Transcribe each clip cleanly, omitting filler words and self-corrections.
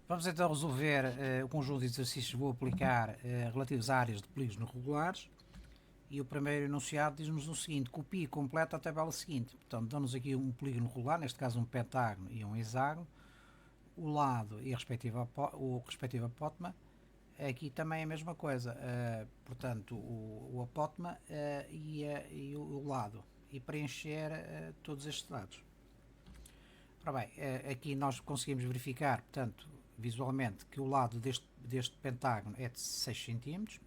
Vamos então resolver o conjunto de exercícios que vou aplicar relativos a áreas de polígonos regulares. E o primeiro enunciado diz-nos o seguinte: copie e completa a tabela seguinte. Portanto, dão-nos aqui um polígono regular, neste caso um pentágono e um hexágono, o lado e o respectivo apótema. Aqui também é a mesma coisa, portanto, o apótema e o lado, e preencher todos estes dados. Ora bem, aqui nós conseguimos verificar, portanto, visualmente, que o lado deste pentágono é de 6 cm,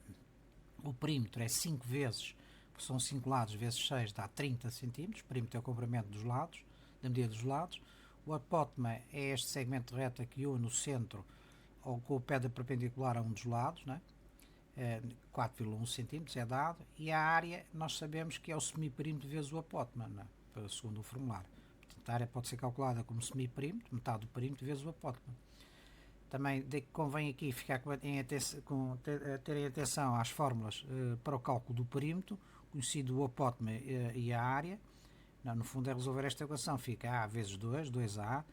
o perímetro é 5 vezes, são 5 lados vezes 6 dá 30 cm, o perímetro é o comprimento dos lados, da medida dos lados. O apótema é este segmento de reta que une o centro ou com o pé da perpendicular a um dos lados, né? 4,1 cm é dado, e a área nós sabemos que é o semiperímetro vezes o apótema, né? Segundo o formulário. Portanto, a área pode ser calculada como semiperímetro, metade do perímetro vezes o apótema. Também convém aqui ficar terem atenção às fórmulas para o cálculo do perímetro, conhecido o apótema e a área. No fundo é resolver esta equação, fica A vezes 2, 2A,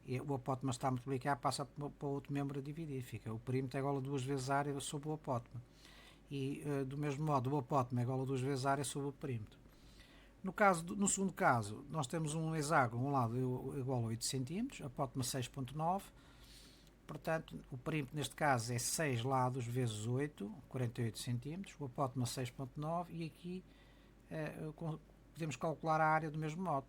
e o apótema está a multiplicar, passa para o outro membro a dividir, fica o perímetro é igual a 2 vezes a área sobre o apótema. E do mesmo modo o apótema é igual a 2 vezes a área sobre o perímetro. No segundo caso, nós temos um hexágono, um lado igual a 8 cm, apótema 6,9. Portanto, o perímetro neste caso é 6 lados vezes 8, 48 cm, o apótema 6,9, e aqui podemos calcular a área do mesmo modo.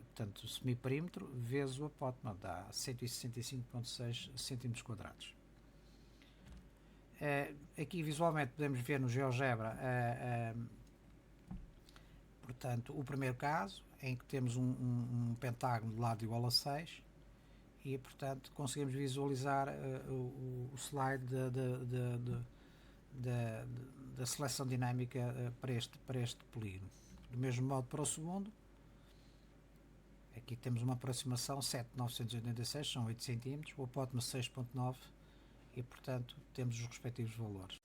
Portanto, o semiperímetro vezes o apótema dá 165,6 cm². Aqui visualmente podemos ver no GeoGebra portanto, o primeiro caso, em que temos um pentágono de lado igual a 6, e portanto conseguimos visualizar o slide da seleção dinâmica para este polígono. Do mesmo modo para o segundo, aqui temos uma aproximação 7,986, são 8 cm, o apótema 6,9, e portanto temos os respectivos valores.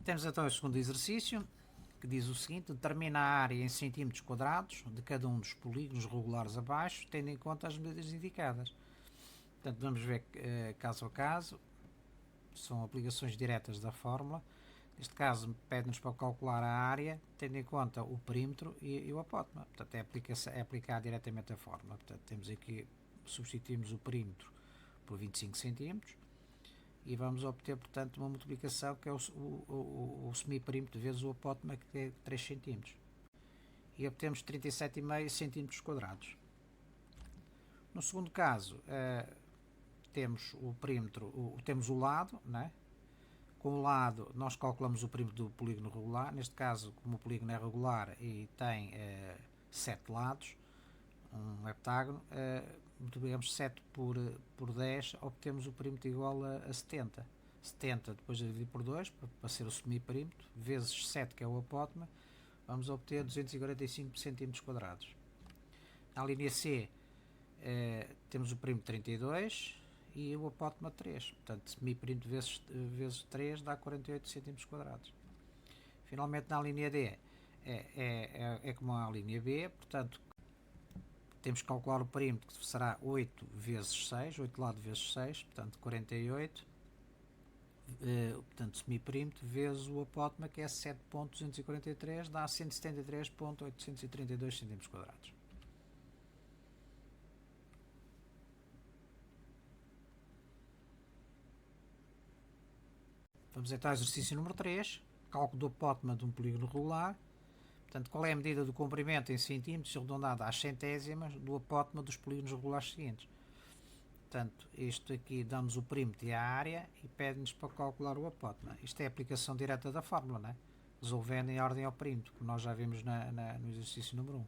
Temos então o segundo exercício, que diz o seguinte: determina a área em centímetros quadrados de cada um dos polígonos regulares abaixo, tendo em conta as medidas indicadas. Portanto, vamos ver caso a caso, são aplicações diretas da fórmula. Neste caso, pede-nos para calcular a área, tendo em conta o perímetro e o apótema. Portanto, é aplicar diretamente a fórmula. Portanto, temos aqui, substituímos o perímetro por 25 cm, e vamos obter, portanto, uma multiplicação que é o semiperímetro vezes o apótema, que é 3 cm. E obtemos 37,5 cm². No segundo caso, temos o perímetro, temos o lado, né? Com o lado nós calculamos o perímetro do polígono regular, neste caso, como o polígono é regular e tem 7 lados, um heptágono, multiplicamos 7 por 10, obtemos o perímetro igual a 70. 70 depois dividido por 2, para ser o semiperímetro, vezes 7, que é o apótema, vamos obter 245 cm². Na linha C, temos o perímetro 32 e o apótema 3. Portanto, semiperímetro vezes 3 dá 48 cm². Finalmente, na linha D, é como a linha B, portanto, temos que calcular o perímetro, que será 8 vezes 6, 8 lados vezes 6, portanto 48, portanto semiperímetro vezes o apótema, que é 7,243, dá 173,832 cm². Vamos então ao exercício número 3, cálculo do apótema de um polígono regular. Portanto, qual é a medida do comprimento em centímetros arredondado às centésimas do apótema dos polígonos regulares seguintes? Portanto, isto aqui damos o perímetro e a área e pede-nos para calcular o apótema. Isto é a aplicação direta da fórmula, né? Resolvendo em ordem ao perímetro, como nós já vimos no exercício número 1.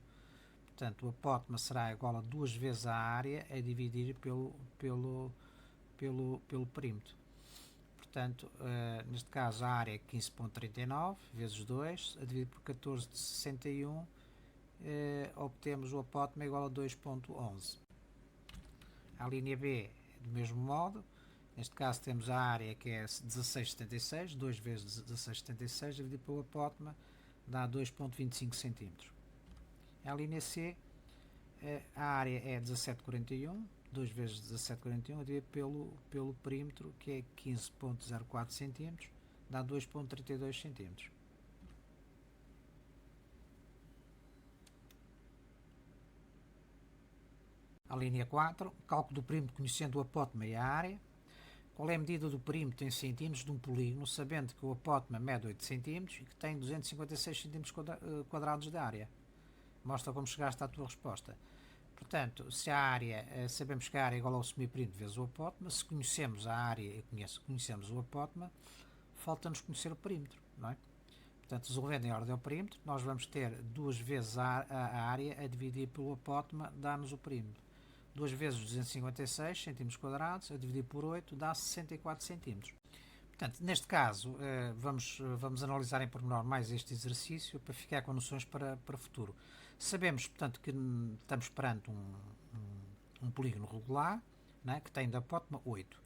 Portanto, o apótema será igual a 2 vezes a área a dividir pelo perímetro. Portanto, neste caso a área é 15,39 vezes 2, a dividir por 14,61, obtemos o apótema igual a 2,11. A linha B, do mesmo modo, Neste caso temos a área que é 16,76, 2 vezes 16,76 dividido pelo apótema dá 2,25 cm. A linha C, a área é 17,41, 2 vezes 17,41 dividido pelo perímetro, que é 15,04 cm, dá 2,32 cm. A linha 4, cálculo do perímetro conhecendo o apótema e a área. Qual é a medida do perímetro em centímetros de um polígono, sabendo que o apótema mede 8 cm e que tem 256 cm quadrados de área? Mostra como chegaste à tua resposta. Portanto, se a área, sabemos que a área é igual ao semiperímetro vezes o apótema, se conhecemos a área e conhecemos o apótema, falta-nos conhecer o perímetro, não é? Portanto, resolvendo em ordem ao perímetro, nós vamos ter 2 vezes a área a dividir pelo apótema, dá-nos o perímetro. 2 vezes 256 cm quadrados a dividir por 8 dá 64 cm. Portanto, neste caso, vamos analisar em pormenor mais este exercício para ficar com noções para o futuro. Sabemos, portanto, que estamos perante um polígono regular, né, que tem de apótema 8.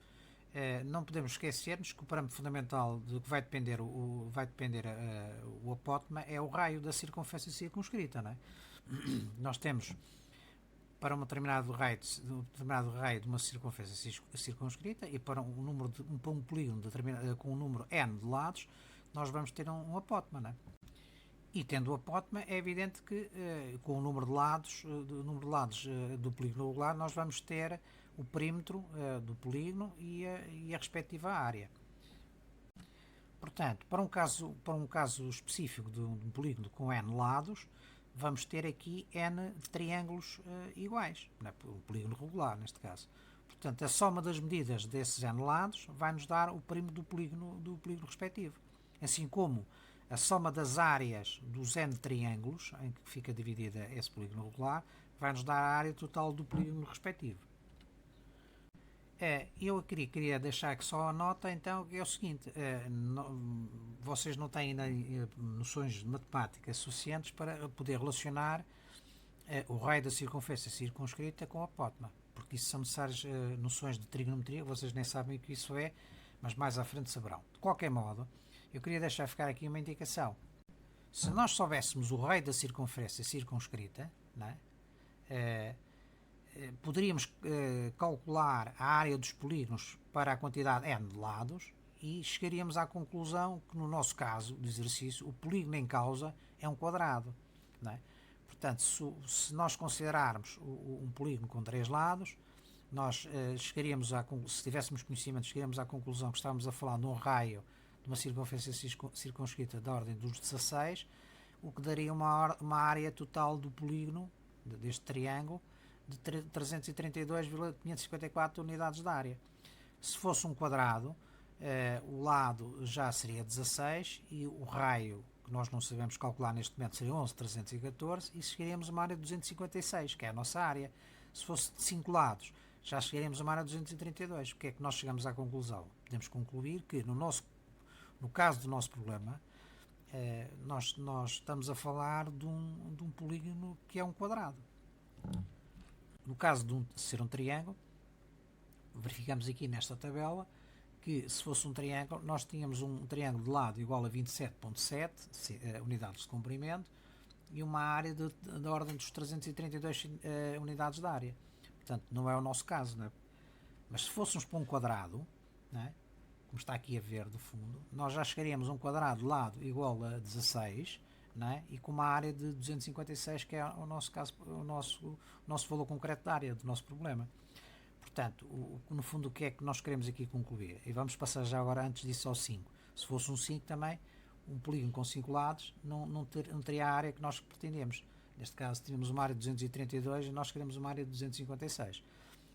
Não podemos esquecer-nos que o parâmetro fundamental de que vai depender o apótema é o raio da circunferência circunscrita. Não é? Nós temos para um determinado raio de uma circunferência circunscrita e para um polígono com um número n de lados, nós vamos ter um apótema. Não é? E tendo o apótema, é evidente que com o número de lados, do polígono regular, nós vamos ter o perímetro do polígono e a respectiva área. Portanto, para um caso específico de um polígono com n lados, vamos ter aqui n triângulos iguais, não é? Um polígono regular neste caso. Portanto, a soma das medidas desses n lados vai nos dar o perímetro do polígono respectivo. Assim como a soma das áreas dos n triângulos, em que fica dividida esse polígono regular, vai nos dar a área total do polígono respectivo. Eu queria deixar aqui só a nota, então, que é o seguinte: vocês não têm noções de matemática suficientes para poder relacionar o raio da circunferência circunscrita com a apótema, porque isso são necessárias noções de trigonometria, vocês nem sabem o que isso é, mas mais à frente saberão. De qualquer modo, eu queria deixar ficar aqui uma indicação. Se nós soubéssemos o raio da circunferência circunscrita, não é? Poderíamos calcular a área dos polígonos para a quantidade n de lados e chegaríamos à conclusão que, no nosso caso do exercício, o polígono em causa é um quadrado. Não é? Portanto, se nós considerarmos um polígono com 3 lados, nós se tivéssemos conhecimento, chegaríamos à conclusão que estávamos a falar de um raio de uma circunferência circunscrita da ordem dos 16, o que daria uma área total do polígono, deste triângulo, de 332,554 unidades de área. Se fosse um quadrado, o lado já seria 16 e o raio, que nós não sabemos calcular neste momento, seria 11,314 e chegaríamos a uma área de 256, que é a nossa área. Se fosse de 5 lados, já chegaríamos a uma área de 232. O que é que nós chegamos à conclusão? Podemos concluir que no caso do nosso problema, nós estamos a falar de um polígono que é um quadrado. No caso de ser um triângulo, verificamos aqui nesta tabela que se fosse um triângulo, nós tínhamos um triângulo de lado igual a 27,7 unidades de comprimento e uma área da ordem dos 332 unidades de área. Portanto, não é o nosso caso. Não é? Mas se fôssemos para um quadrado, não é? Como está aqui a ver do fundo, nós já chegaríamos a um quadrado de lado igual a 16, não é? E com uma área de 256, que é o nosso caso, o nosso valor concreto da área do nosso problema. Portanto, no fundo, o que é que nós queremos aqui concluir? E vamos passar já agora, antes disso, ao 5. Se fosse um 5 também, um polígono com 5 lados, não teria a área que nós pretendemos. Neste caso, tínhamos uma área de 232 e nós queremos uma área de 256.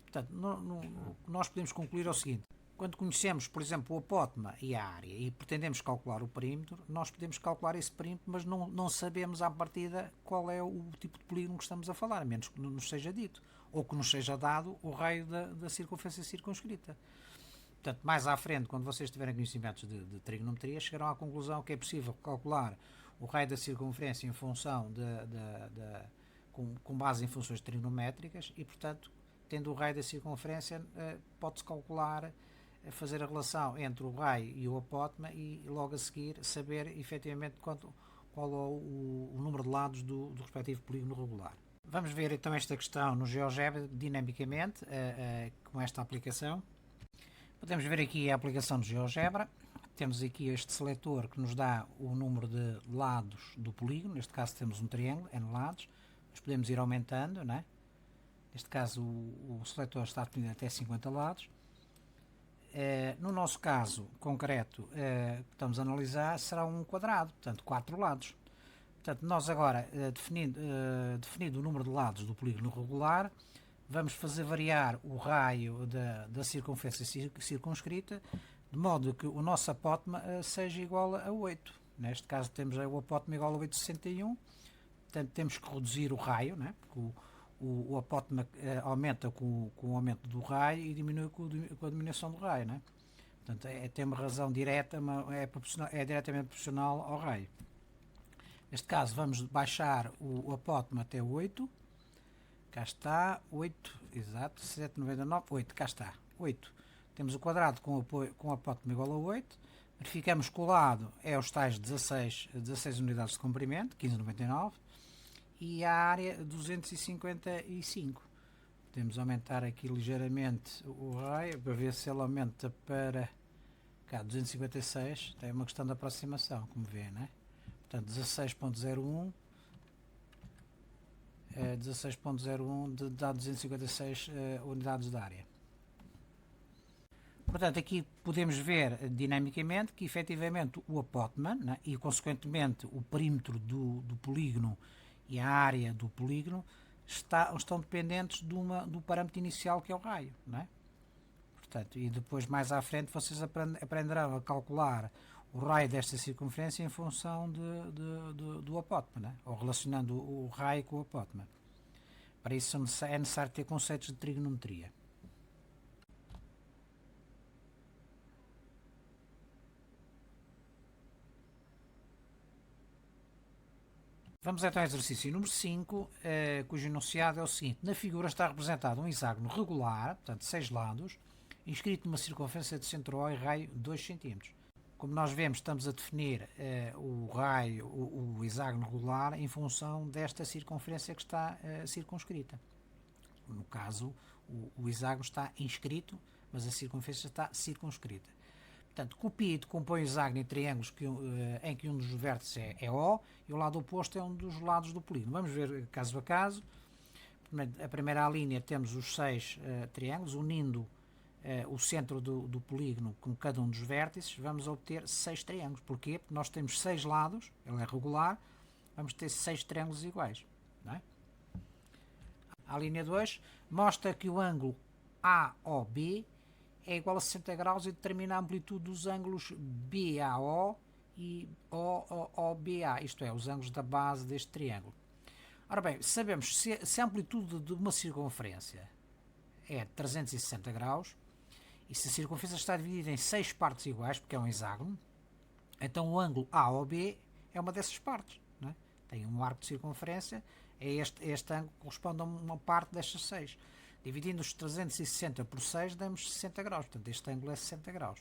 Portanto, o que nós podemos concluir é o seguinte: quando conhecemos, por exemplo, o apótema e a área e pretendemos calcular o perímetro, nós podemos calcular esse perímetro, mas não sabemos à partida qual é o tipo de polígono que estamos a falar, a menos que nos seja dito, ou que nos seja dado o raio da circunferência circunscrita. Portanto, mais à frente, quando vocês tiverem conhecimentos de trigonometria, chegarão à conclusão que é possível calcular o raio da circunferência em função com base em funções trigonométricas e, portanto, tendo o raio da circunferência, pode-se calcular fazer a relação entre o raio e o apótema e logo a seguir saber efetivamente qual é o número de lados do respectivo polígono regular. Vamos ver então esta questão no GeoGebra dinamicamente com esta aplicação. Podemos ver aqui a aplicação do GeoGebra. Temos aqui este seletor que nos dá o número de lados do polígono. Neste caso temos um triângulo, N lados. Mas podemos ir aumentando, não é? Neste caso o seletor está definido até 50 lados. No nosso caso concreto que estamos a analisar será um quadrado, portanto 4 lados. Portanto, nós agora, definido o número de lados do polígono regular, vamos fazer variar o raio da circunferência circunscrita, de modo que o nosso apótema seja igual a 8. Neste caso temos o apótema igual a 861, portanto temos que reduzir o raio, né? Porque o apótema aumenta com o aumento do raio e diminui com a diminuição do raio, né? Portanto, tem uma razão direta, é diretamente proporcional ao raio. Neste caso vamos baixar o apótema até 8, cá está, 8, exato, 7,99, 8, cá está, 8. Temos o quadrado com o apótema igual a 8, verificamos que o lado é os tais 16 unidades de comprimento, 15,99, e a área 255. Podemos aumentar aqui ligeiramente o raio para ver se ele aumenta para cá, 256. É uma questão de aproximação, como vê, né? Portanto, 16.01 dá 256 unidades de área. Portanto, aqui podemos ver dinamicamente que efetivamente o apótema, né, e consequentemente o perímetro do polígono e a área do polígono estão dependentes do parâmetro inicial que é o raio, não é? Portanto, e depois mais à frente vocês aprenderão a calcular o raio desta circunferência em função do apótema, né? Ou relacionando o raio com o apótema. Para isso é necessário ter conceitos de trigonometria. Vamos então ao exercício número 5, cujo enunciado é o seguinte. Na figura está representado um hexágono regular, portanto 6 lados, inscrito numa circunferência de centro O e raio 2 cm. Como nós vemos, estamos a definir o raio, o hexágono regular, em função desta circunferência que está circunscrita. No caso, o hexágono está inscrito, mas a circunferência está circunscrita. Portanto, copia e decompõe o hexágono em triângulos em que um dos vértices é O e o lado oposto é um dos lados do polígono. Vamos ver caso a caso. A primeira linha temos os 6 triângulos, unindo o centro do polígono com cada um dos vértices, vamos obter 6 triângulos. Porquê? Porque nós temos 6 lados, ele é regular, vamos ter 6 triângulos iguais. Não é? A linha 2 mostra que o ângulo AOB é igual a 60 graus e determina a amplitude dos ângulos BAO e OOBA, isto é, os ângulos da base deste triângulo. Ora bem, sabemos se a amplitude de uma circunferência é 360 graus e se a circunferência está dividida em 6 partes iguais, porque é um hexágono, então o ângulo AOB é uma dessas partes. Não é? Tem um arco de circunferência, este ângulo corresponde a uma parte destas 6. Dividindo os 360 por 6, damos 60 graus. Portanto, este ângulo é 60 graus.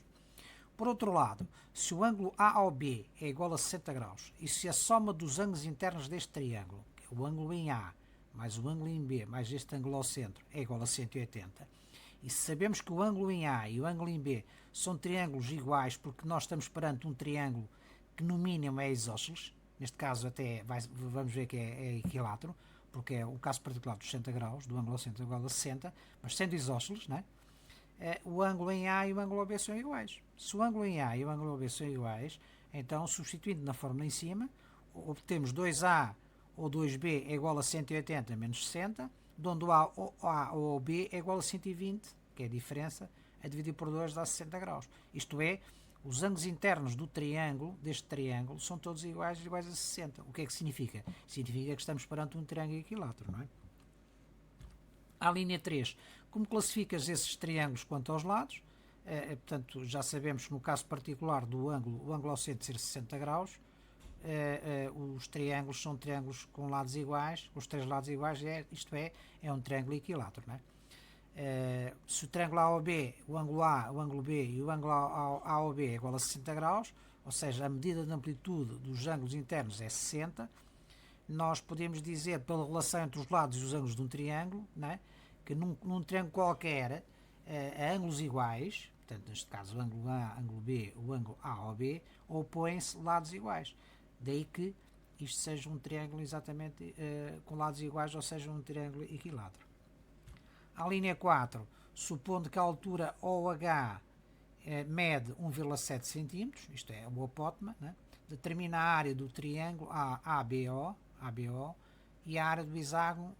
Por outro lado, se o ângulo AOB é igual a 60 graus e se a soma dos ângulos internos deste triângulo, o ângulo em A mais o ângulo em B mais este ângulo ao centro, é igual a 180, e se sabemos que o ângulo em A e o ângulo em B são triângulos iguais porque nós estamos perante um triângulo que no mínimo é isósceles, neste caso até vamos ver que é equilátero, porque é o caso particular dos 60 graus, do ângulo ao centro igual a 60, mas sendo isósceles, né? O ângulo em A e o ângulo OB são iguais. Se o ângulo em A e o ângulo OB são iguais, então, substituindo na fórmula em cima, obtemos 2A ou 2B é igual a 180 menos 60, onde o A ou o B é igual a 120, que é a diferença, a dividir por 2 dá 60 graus. Isto é, os ângulos internos do triângulo, deste triângulo, são todos iguais a 60. O que é que significa? Significa que estamos perante um triângulo equilátero, não é? À linha 3, como classificas esses triângulos quanto aos lados? Portanto, já sabemos que no caso particular do ângulo, o ângulo ao centro ser 60 graus, os triângulos são triângulos com lados iguais, os 3 lados iguais, isto é um triângulo equilátero, não é? Se o triângulo AOB, o ângulo A, o ângulo B e o ângulo AOB é igual a 60 graus, ou seja, a medida de amplitude dos ângulos internos é 60, nós podemos dizer, pela relação entre os lados e os ângulos de um triângulo, né, que num triângulo qualquer, a ângulos iguais, portanto, neste caso o ângulo A, o ângulo B, o ângulo AOB, opõem-se lados iguais. Daí que isto seja um triângulo exatamente com lados iguais, ou seja, um triângulo equilátero. A linha 4, supondo que a altura OH mede 1,7 cm, isto é o apótema, né? Determina a área do triângulo ABO e a área do hexágono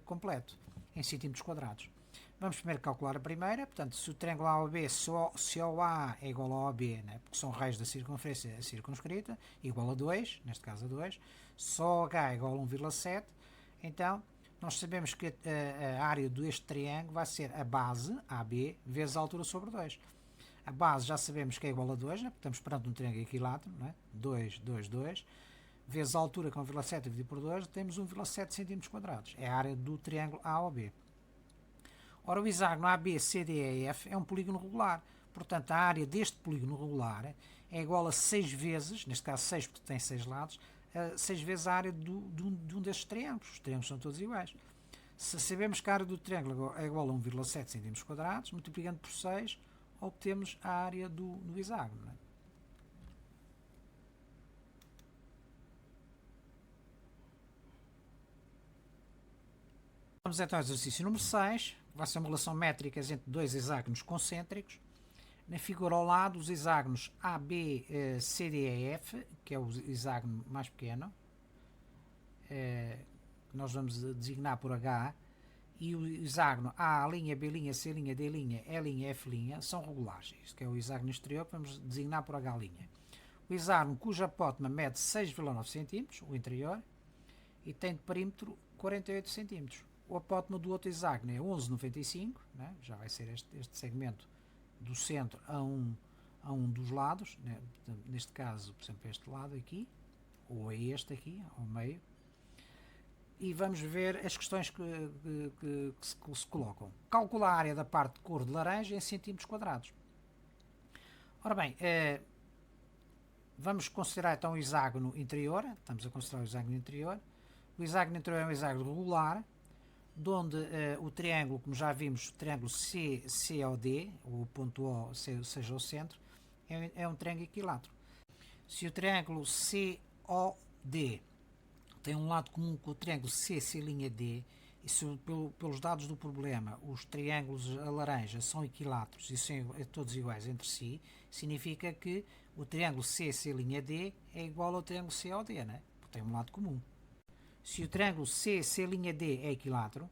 completo, em centímetros quadrados. Vamos primeiro calcular a primeira, portanto, se o triângulo AOB, se OA é igual a OB, né? Porque são raios da circunferência circunscrita, igual a 2, neste caso a 2, se OH é igual a 1,7, então nós sabemos que a área deste triângulo vai ser a base, AB, vezes a altura sobre 2. A base já sabemos que é igual a 2, né? Estamos perante um triângulo equilátero, né? 2, 2, 2, vezes a altura que é 1,7 dividido por 2, temos 1,7 cm². É a área do triângulo AOB. Ora, o hexágono ABCDEF é um polígono regular. Portanto, a área deste polígono regular é igual a 6 vezes, neste caso 6 porque tem 6 lados, 6 vezes a área de um destes triângulos. Os triângulos são todos iguais. Se sabemos que a área do triângulo é igual a 1,7 cm², multiplicando por 6, obtemos a área do hexágono. Não é? Vamos então ao exercício número 6. Vai ser uma relação métrica entre dois hexágonos concêntricos. Na figura ao lado, os hexágonos AB, CD e F, que é o hexágono mais pequeno, que nós vamos designar por H, e o hexágono A', B', C', D', E', F', são regulares. Isto que é o hexágono exterior, que vamos designar por H'. O hexágono cuja apótema mede 6,9 cm, o interior, e tem de perímetro 48 cm. O apótema do outro hexágono é 11,95, né? Já vai ser este segmento do centro a um dos lados, né? Neste caso, por exemplo, este lado aqui, ou a este aqui, ao meio. E vamos ver as questões que se colocam. Calcular a área da parte de cor de laranja em centímetros quadrados. Ora bem, vamos considerar então o hexágono interior. Estamos a considerar o hexágono interior. O hexágono interior é um hexágono regular, onde o triângulo, como já vimos, o triângulo COD, o ponto O seja o centro, é um triângulo equilátero. Se o triângulo COD tem um lado comum com o triângulo CC'D, e se pelos dados do problema os triângulos a laranja são equiláteros e são todos iguais entre si, significa que o triângulo CC'D é igual ao triângulo COD, né? Porque tem um lado comum. Se o triângulo CC'D é equilátero,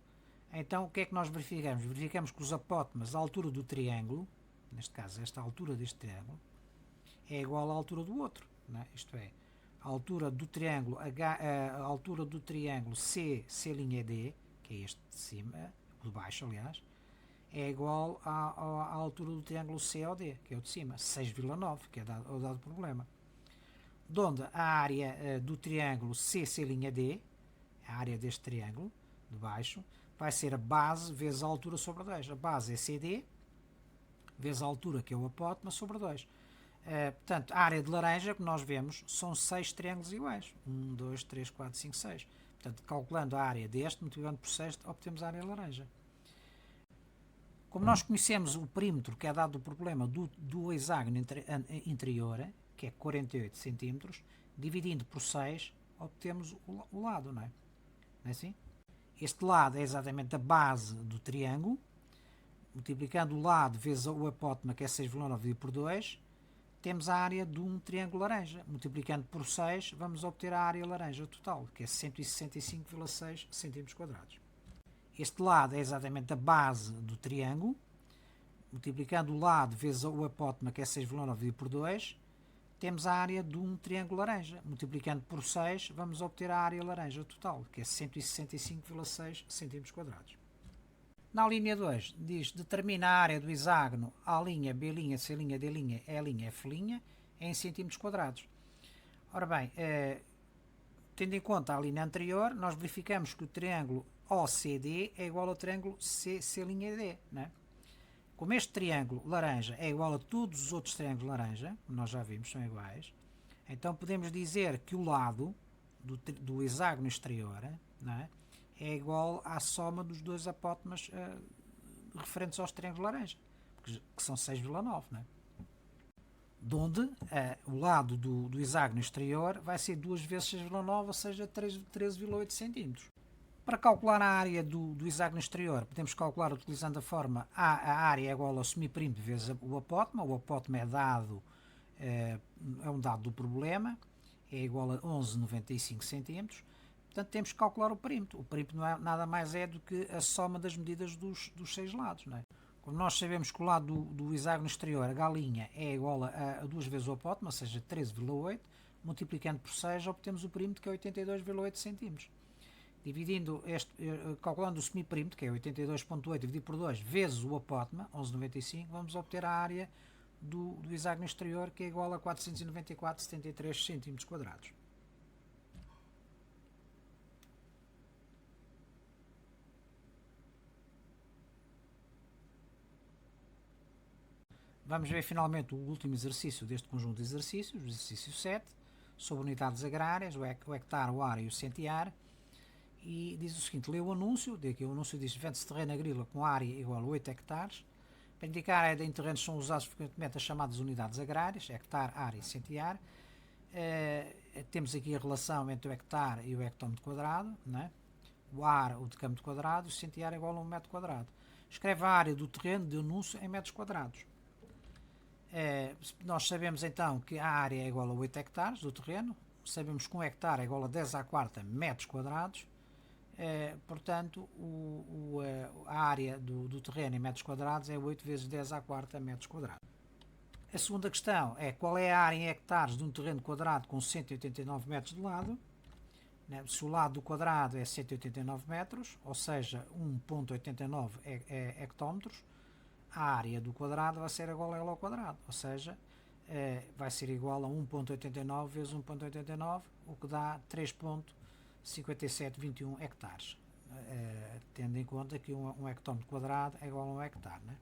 então o que é que nós verificamos? Verificamos que os apótemas, a altura do triângulo, neste caso esta altura deste triângulo, é igual à altura do outro, né? Isto é, a altura do triângulo a altura do triângulo CC'D, que é este de cima, o de baixo aliás, é igual à altura do triângulo COD, que é o de cima, 6,9, que é o dado problema. Onde a área do triângulo CC'D, a área deste triângulo de baixo, vai ser a base vezes a altura sobre 2. A base é CD, vezes a altura, que é o apótema, sobre 2. Portanto, a área de laranja, que nós vemos, são 6 triângulos iguais. 1, 2, 3, 4, 5, 6. Portanto, calculando a área deste, multiplicando por 6, obtemos a área laranja. Como nós conhecemos o perímetro que é dado do problema do hexágono interior, que é 48 cm, dividindo por 6, obtemos o lado, não é? Não é assim? Este lado é exatamente a base do triângulo. Multiplicando o lado vezes o apótema, que é 6,9 dividido por 2, temos a área de um triângulo laranja. Multiplicando por 6, vamos obter a área laranja total, que é 165,6 cm². Este lado é exatamente a base do triângulo. Multiplicando o lado vezes o apótema, que é 6,9 dividido por 2, temos a área de um triângulo laranja. Multiplicando por 6, vamos obter a área laranja total, que é 165,6 cm². Na linha 2, diz, determina a área do hexágono A', B', C', D', E', F' em centímetros quadrados. Ora bem, tendo em conta a linha anterior, nós verificamos que o triângulo OCD é igual ao triângulo CC'D, né? Como este triângulo laranja é igual a todos os outros triângulos laranja, nós já vimos, são iguais, então podemos dizer que o lado do hexágono exterior, né, é igual à soma dos dois apótemas referentes aos triângulos laranja, que são 6,9, né? Donde o lado do hexágono exterior vai ser 2 vezes 6,9, ou seja, 13,8 cm. Para calcular a área do hexágono exterior, podemos calcular utilizando a forma a área é igual ao semiperímetro vezes o apótema é dado, é um dado do problema, é igual a 11,95 cm. Portanto, temos que calcular o perímetro. O perímetro não é, nada mais é do que a soma das medidas dos 6 lados, não é? Como nós sabemos que o lado do hexágono exterior, a galinha, é igual a 2 vezes o apótema, ou seja, 13,8, multiplicando por 6, obtemos o perímetro, que é 82,8 cm. Dividindo calculando o semiperímetro, que é 82,8 dividido por 2, vezes o apótema, 11,95, vamos obter a área do hexágono exterior, que é igual a 494,73 cm². Vamos ver finalmente o último exercício deste conjunto de exercícios, o exercício 7, sobre unidades agrárias, o hectare, o ar e o centiar. E diz o seguinte: lê o anúncio, daqui o anúncio diz: vende-se terreno agrícola com área igual a 8 hectares. Para indicar a área em terrenos são usados frequentemente as chamadas unidades agrárias, hectare, área e centiar. Temos aqui a relação entre o hectare e o hectómetro quadrado, né? O ar, o decâmetro quadrado, e o centiar é igual a 1 metro quadrado. Escreve a área do terreno de anúncio em metros quadrados. Nós sabemos então que a área é igual a 8 hectares do terreno, sabemos que 1 hectare é igual a 10 à quarta metros quadrados. Portanto, a área do terreno em metros quadrados é 8 vezes 10 à quarta metros quadrados. A segunda questão é qual é a área em hectares de um terreno quadrado com 189 metros de lado. Se o lado do quadrado é 189 metros, ou seja, 1,89 hectómetros, a área do quadrado vai ser igual a L ao quadrado, ou seja, vai ser igual a 1,89 vezes 1,89, o que dá 3,5721 hectares, tendo em conta que um hectómetro quadrado é igual a 1 hectare, né?